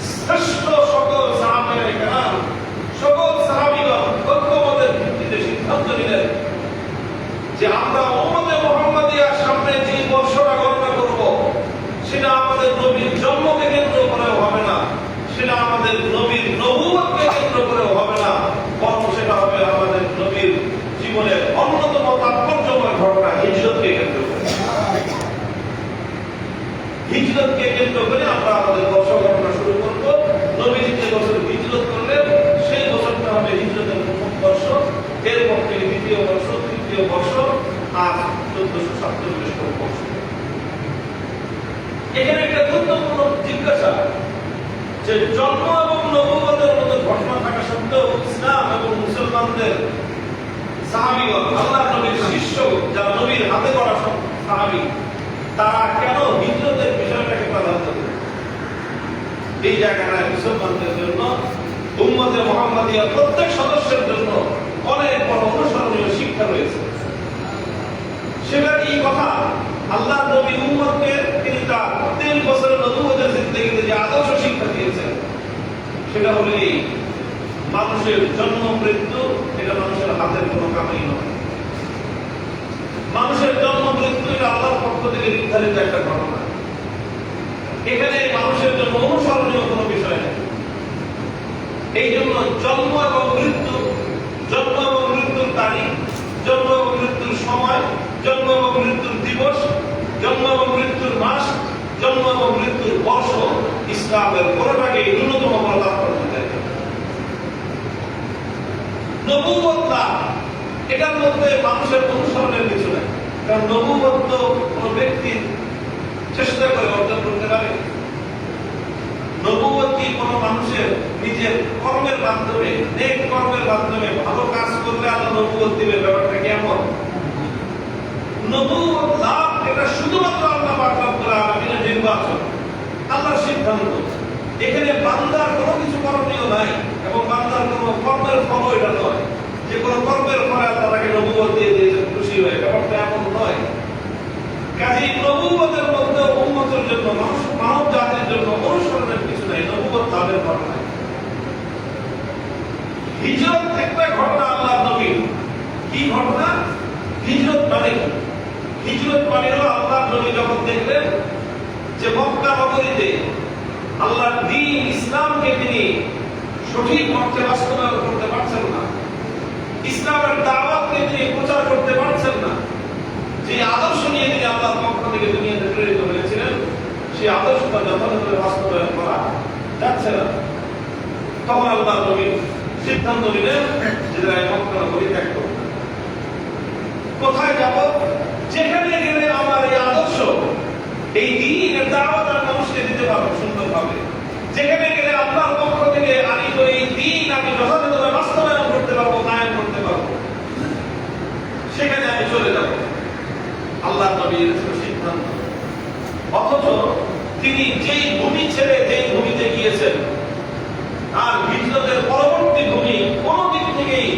A: শ্রেষ্ঠ সকল সাহাবায়ে কেরাম, সকল সাহাবীগণ ঐক্যমতের ভিত্তিতে সিদ্ধান্ত নিলেন যে আমরা উম্মতে মুহাম্মাদিয়ার সামনে যে বর্ষটা গণনা করব, সেটা আমাদের নবীর জন্মকে কেন্দ্র করেও হবে না, সেটা আমাদের নবীর নবুয়তকে কেন্দ্র করেও হবে না, বরং সেটা হবে আমাদের নবীর জীবনের অন্যতম তাৎপর্যময় ঘটনা, হিজরতকে কেন্দ্র করে। হিজরতকে কেন্দ্র করে আমরা আমাদের বর্ষ গণনা শুরু করব। নবীজি যে বছর হিজরত করলেন, সেই বছরটা হবে হিজরতের প্রথম বর্ষ, এরপর থেকে দ্বিতীয় বর্ষ, তৃতীয় বর্ষ, আর 1447 বর্ষ। এখানে একটা গুরুত্বপূর্ণ জিজ্ঞাসা, যে জন্ম এবং নবুয়তের মধ্যে ঘটনা থাকা সত্ত্বেও ইসলাম এবং মুসলমানদের সাহাবীগণ, আল্লাহর নবীর শিষ্য, যারা নবীর হাতে গড়া সাহাবী, তারা কেন হিজরতের বিষয়টাকে প্রাধান্য দেন? এই জায়গাটায় মুসলমানদের জন্য, উম্মতে মুহাম্মাদিয়ার প্রত্যেক সদস্যের জন্য অনেক বড় অনুসরণীয় শিক্ষা রয়েছে। সেটা কি কথা? আল্লাহর নবী উম্মতকে তিনি তার 3 বছরের নবুয়তের জিন্দেগিতে যে আদর্শ শিক্ষা দিয়েছেন, সেটা হলো এই: মানুষের জন্ম মৃত্যু এটা মানুষের হাতের কোনো কামাই নয়। মানুষের জন্ম মৃত্যু এটা আল্লাহর পক্ষ থেকে নির্ধারিত একটা ঘটনা। এখানে মানুষের জন্য অনুসরণীয় কোনো বিষয় নেই। এই জন্য জন্ম এবং মৃত্যু, জন্ম এবং মৃত্যুর তারিখ, জন্ম এবং মৃত্যুর সময়, জন্ম এবং মৃত্যুর দিবস, জন্ম এবং মৃত্যুর মাস, জন্ম এবং মৃত্যুর বর্ষ ইসলামের কোনোটাকে ন্যূনতম কোনো তাৎপর্য দেয় না। নবুয়ত লাভ, এটার মধ্যে মানুষের অনুসরণের কিছু নাই, কারণ নবুয়ত তো কোনো ব্যক্তির চেষ্টা করে অর্জন করতে পারে। নবুয়ত কি কোনো মানুষের নিজের কর্মের মাধ্যমে, নেক কর্মের মাধ্যমে ভালো কাজ করলে আল্লাহ নবুয়ত দিবে, ব্যাপারটা কেমন? নবুয়ত লাভ এটা শুধুমাত্র আল্লাহ পাক রব্বুল আলামিনের নির্বাচন, আল্লাহর সিদ্ধান্ত। এখানে বান্দার কোনো কিছু করণীয় নাই এবং বান্দার কোনো কর্মের ফল এটা নয় যে কোনো কর্মের ফলে আল্লাহ তাকে নবুয়ত দিয়ে দিয়েছেন খুশি হয়ে, ব্যাপারটা এমন নয়। কাজেই নবুয়তের মধ্যে উম্মতের জন্য, মানব জাতির জন্য অনুসরণের কিছু নাই, নবুয়ত লাভের ঘটনা। হিজরত একটা ঘটনা আল্লাহর নবীর। কি ঘটনা? হিজরত মানে কি? হিজরত মানে হলো আল্লাহর নবী যখন দেখলেন যে মক্কা নগরীতে আল্লাহর দ্বীন ইসলামকে তিনি সঠিক অর্থে বাস্তবায়ন করতে পারছেন না, ইসলামের দাওয়াতকে তিনি প্রচার করতে পারছেন না, যে আদর্শ নিয়ে তিনি আল্লাহর পক্ষ থেকে দুনিয়াতে প্রেরিত হয়েছিলেন, সেই আদর্শটা যথাযথভাবে বাস্তবায়ন করা যাচ্ছে না, তখন আল্লাহর নবী সিদ্ধান্ত নিলেন যে মক্কা নগরী ত্যাগ করব। কোথায় যাব? যেখানে গেলে আমার এই আদর্শ, এই দ্বীনের দাওয়াত আমি মানুষকে দিতে পারবো সুন্দরভাবে, যেখানে গেলে আল্লাহর পক্ষ থেকে আনিত এই দ্বীন আমি যথাযথভাবে বাস্তবায়ন করতে পারবো, কায়েম করতে পারবো, সেখানে আমি চলে যাব। আল্লাহর নবীর সিদ্ধান্ত। অথচ তিনি যেই ভূমি ছেড়ে যেই ভূমিতে গিয়েছেন, আর হিজরতের পরবর্তী ভূমি কোন দিক থেকেই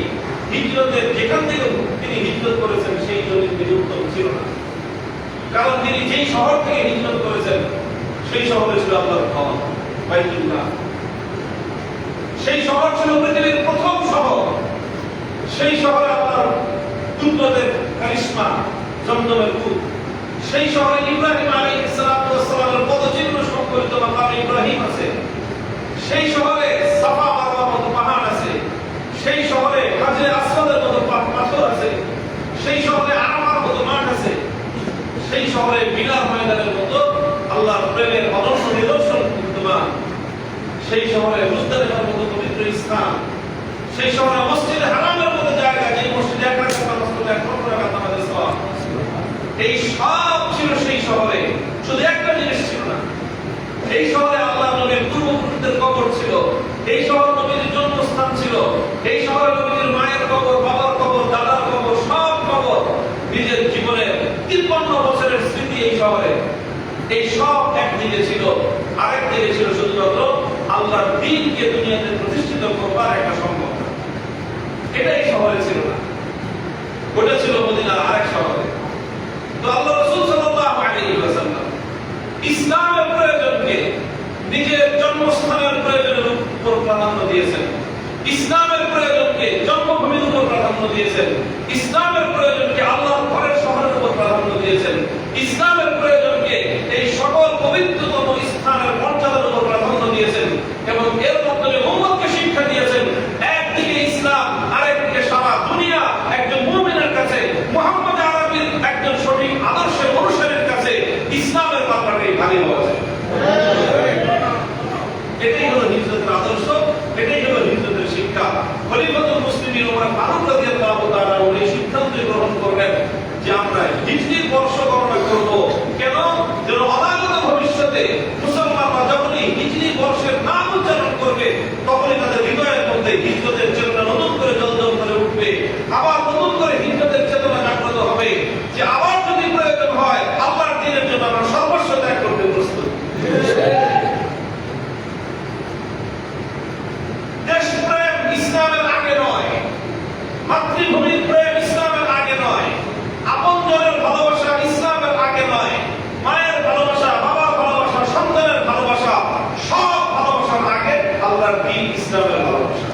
A: হিজরতের যেখান থেকে তিনি হিজরত করেছেন সেই জমির তিনি উত্তম ছিল না। কারণ তিনি যেই শহর থেকে হিজরত করেছেন সেই শহরে ছিল আল্লাহর ঘর বাইতুল্লাহ। সেই শহর ছিল পৃথিবীর প্রথম শহর। সেই শহরে আল্লাহর কুদরতের কারিশমা জমজমের কূপ। সেই শহরে ইব্রাহিম আলাইহিস সালামের পদচিহ্ন সংবলিত মাকাম ইব্রাহিম আছে। সেই শহরে সাফা মারওয়ার মতো পাহাড় আছে। সেই শহরে হাজরে আসওয়াদের মতো পাথর আছে। সেই শহরে আরাফার মতো মাঠ আছে। সেই শহরে মিনার ময়দানের মতো আল্লাহর প্রেমের অনন্য নিদর্শন বিদ্যমান। সেই শহরে মুজদালিফার মতো পবিত্র স্থান। সেই শহরে মসজিদে হারামের মতো জায়গা, যে মসজিদে এক রাকাত নামাজ পড়লে ১ রাকাত নামাজের সওয়াব। এই সব ছিল সেই শহরে, শুধু একটা জিনিস ছিল না। এই শহরে আল্লাহ নবীর পূর্বপুরুষদের কবর ছিল। এই শহর নবীর জন্মস্থান ছিল। এই শহরে নবীর মায়ের কবর, বাবার কবর, দাদার কবর, সব কবর। নিজের জীবনের ৫৩ বছরের স্মৃতি এই শহরে। এই সব একদিকে ছিল, আরেকদিকে ছিল শুধুমাত্র আল্লাহর দ্বীনকে দুনিয়াতে প্রতিষ্ঠিত করবার একটা সম্ভাবনা। এটা এই শহরে ছিল না, ওটা ছিল মদিনার আরেক শহরে। তো আল্লাহ রাসূল সাল্লাল্লাহু আলাইহি ওয়াসাল্লাম ইসলামের প্রয়োজনকে নিজের জন্মস্থানের প্রয়োজনের উপর প্রাধান্য দিয়েছেন। ইসলামের প্রয়োজনকে জন্মভূমির উপর প্রাধান্য দিয়েছেন। ইসলামের প্রয়োজনকে আল্লাহর ঘরের শহরের উপর প্রাধান্য দিয়েছেন। ইসলামের প্রয়োজনকে এই সকল পবিত্রতম স্থানের মর্যাদার উপর প্রাধান্য দিয়েছেন এবং এর মাধ্যমে উম্মতকে শিক্ষা দিয়েছেন। একদিকে ইসলাম, আরেকদিকে সারা দুনিয়া একজন মুমিনের কাছে, মুহাম্মদ আরবির একজন সঠিক আদর্শের অনুসারীর কাছে ইসলামের ব্যাপারে ভারী হওয়া যায়। এটাই হলো হিজরতের আদর্শ, এটাই হলো হিজরতের শিক্ষা। খলিফাতুল মুসলিমিন ওমর ফারুক রাদিয়াল্লাহু তাআলা উনি সিদ্ধান্ত গ্রহণ করলেন যে আমরা হিজরি বর্ষ গণনা করব। কেন? যেন অনাগত ভবিষ্যতে মুসলমানরা যখনই হিজরি বর্ষের নাম উচ্চারণ করবে, তখনই তাদের হৃদয়ের মধ্যে হিজরতের চেতনা নতুন করে জ্বলজ্বল করে উঠবে। আবার নতুন করে হিজরতের চেতনা জাগ্রত হবে যে আবার যদি প্রয়োজন হয় আল্লাহর দ্বীনের জন্য আমরা সর্বস্ব ত্যাগ করতে প্রস্তুত। দেশপ্রেম ইসলামের আগে নয়, মাতৃভূমির প্রেম ইসলামের আগে নয়, আপনজনের ভালোবাসা ইসলামের আগে নয়, মায়ের ভালোবাসা, বাবার ভালোবাসা, সন্তানের ভালোবাসা, সব ভালোবাসার আগে আল্লাহর দ্বীন ইসলামের ভালোবাসা।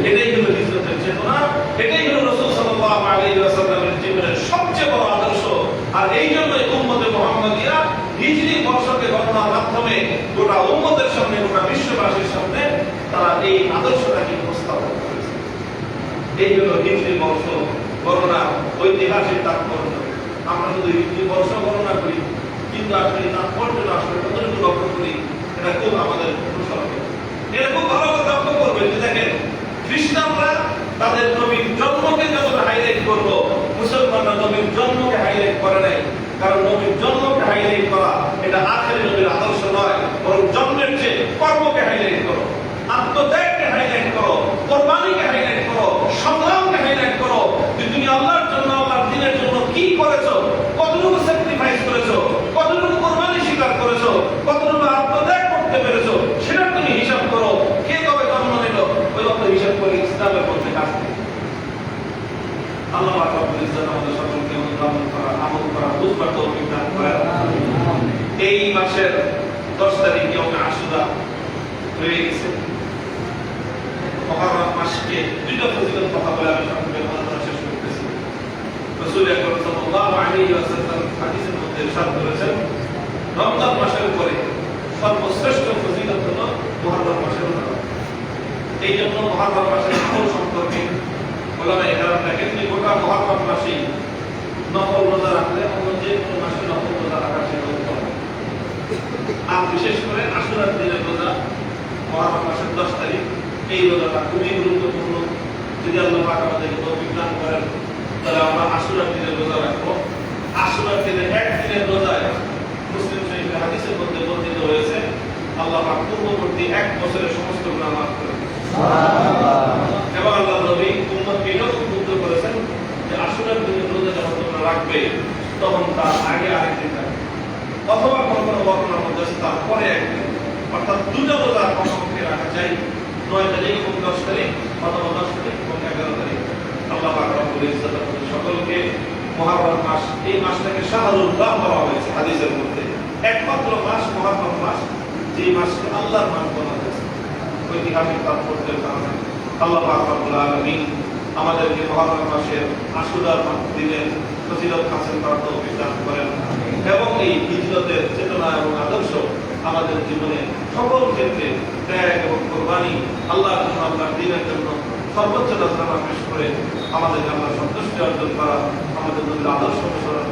A: এটাই হলো হিজরতের চেতনা, এটাই হলো রাসূল সাল্লাল্লাহু আলাইহি ওয়াসাল্লামের জীবনের সবচেয়ে বড় আদর্শ। আর এই জন্যই উম্মতে মুহাম্মাদিয়া হিজরি বর্ষকে গণনার মাধ্যমে গোটা উম্মতের সামনে, গোটা বিশ্ববাসীর সামনে তারা এই আদর্শটাকে উপস্থাপন করেছে। এই হলো হিজরি বর্ষ গণনা ঐতিহাসিক তাৎপর্য। আমরা শুধু হিজরি বর্ষ গণনা করি, কিন্তু আসলে তাৎপর্যটা আসলে কতটুকু লক্ষ্য করি এটা খুব আমাদের অনুসরণ। এটা খুব ভালো করে লক্ষ্য করবেন যে দেখেন, খ্রিস্টানরা তাদের নবীর জন্মকে যতটা হাইলাইট করলো, মুসলমানরা নবীর জন্মকে হাইলাইট করে নাই। কারণ নবীর জন্মকে হাইলাইট করা এটা আখেরি নবীর আদর্শ নয়, বরং জন্মের চেয়ে কর্মকে হাইলাইট করো, আত্মত্যাগকে হাইলাইট করো, কোরবানিকে হাইলাইট করো, সংগ্রামকে হাইলাইট করো। যে তুমি আল্লাহর জন্য, আল্লাহর দ্বীনের জন্য কি করেছো, কতটুকু স্যাক্রিফাইস করেছো, কতটুকু কোরবানি স্বীকার করেছো, কতটুকু আত্মত্যাগ করতে পেরেছো, সেটা তুমি হিসাব করো। কে কবে জন্ম নিল ওই রকম হিসাব করে ইসলামের মধ্যে কাজ করো। আল্লাহ রাব্বুল ইজ্জত আমাদের সকলকে অনুধাবন করা, আমল করা, বুঝবার তৌফিক দান করেন। এই মাসের 10 তারিখ ইয়াউমে আশুরা হয়ে গেছে। মুহররম মাসকে দুইটা ফজিলত কথা বলে আমি সংক্ষেপে আলোচনা শেষ করতেছি। রাসূল আকরাম সাল্লাল্লাহু আলাইহি ওয়াসাল্লাম হাদিসের মধ্যে ইরশাদ করেছেন, রমজান মাসের পরে সর্বশ্রেষ্ঠ ফজিলত হলো মুহররম মাসের রোজা। এই জন্য মুহররম মাসের আমল সম্পর্কে ওলামায়ে কেরাম দেখেন যে গোটা মুহররম মাসে নফল রোজা রাখলে অন্য যে কোনো মাসে নফল রোজা রাখা সেটা উত্তম। আর বিশেষ করে আশুরার দিনের রোজা, মুহররম মাসের 10 তারিখ, এই রোজাটা খুবই গুরুত্বপূর্ণ। যদি আল্লাহ পাক আমাদেরকে তৌফিক দান করেন তাহলে আমরা আশুরার দিনের রোজা রাখবো। আশুরার দিনে একদিনের রোজায় মুসলিম শরীফের হাদিসের মধ্যে বর্ণিত হয়েছে আল্লাহ পাক পূর্ববর্তী 1 বছরের সমস্ত গুনাহ মাফ করে দেন। এবং আল্লাহ নবী উম্মতকে উদ্বুদ্ধ করেছেন যে আশুরার দিনের রোজা যখন তোমরা রাখবে তখন তার আগে আরেকদিন রাখবে, অথবা কোনো কোনো বর্ণনার মধ্যে তার পরে একদিন, অর্থাৎ দুটো রোজা কমপক্ষে রাখা চাই। 9 তারিখ এবং 10 তারিখ, অথবা 10 তারিখ এবং 11 তারিখ। আল্লাহ পাক রব্বুল ইজ্জত আমাদের সকলকে মুহররম মাস, এই মাসটাকে শাহরুল্লাহ বলা হয়েছে হাদিসের মধ্যে। একমাত্র মাস মুহররম মাস, যে মাসকে আল্লাহর মাস বলা হয়েছে ঐতিহাসিক তাৎপর্যের কারণে। আল্লাহ পাক রব্বুল আলামিন আমাদেরকে মুহররম মাসের আশুরার দিনে ফজিলত হাসিল করার তৌফিক দান করেন এবং এই হিজরতের চেতনা এবং আদর্শ আমাদের জীবনে সকল ক্ষেত্রে ত্যাগ এবং কোরবানি আল্লাহর জন্য আল্লাহর দ্বীনের জন্য সর্বোচ্চ রাস্তা পেশ করে আমাদের আল্লাহ সন্তুষ্টি অর্জন করা আমাদের আদর্শ অনুসরণ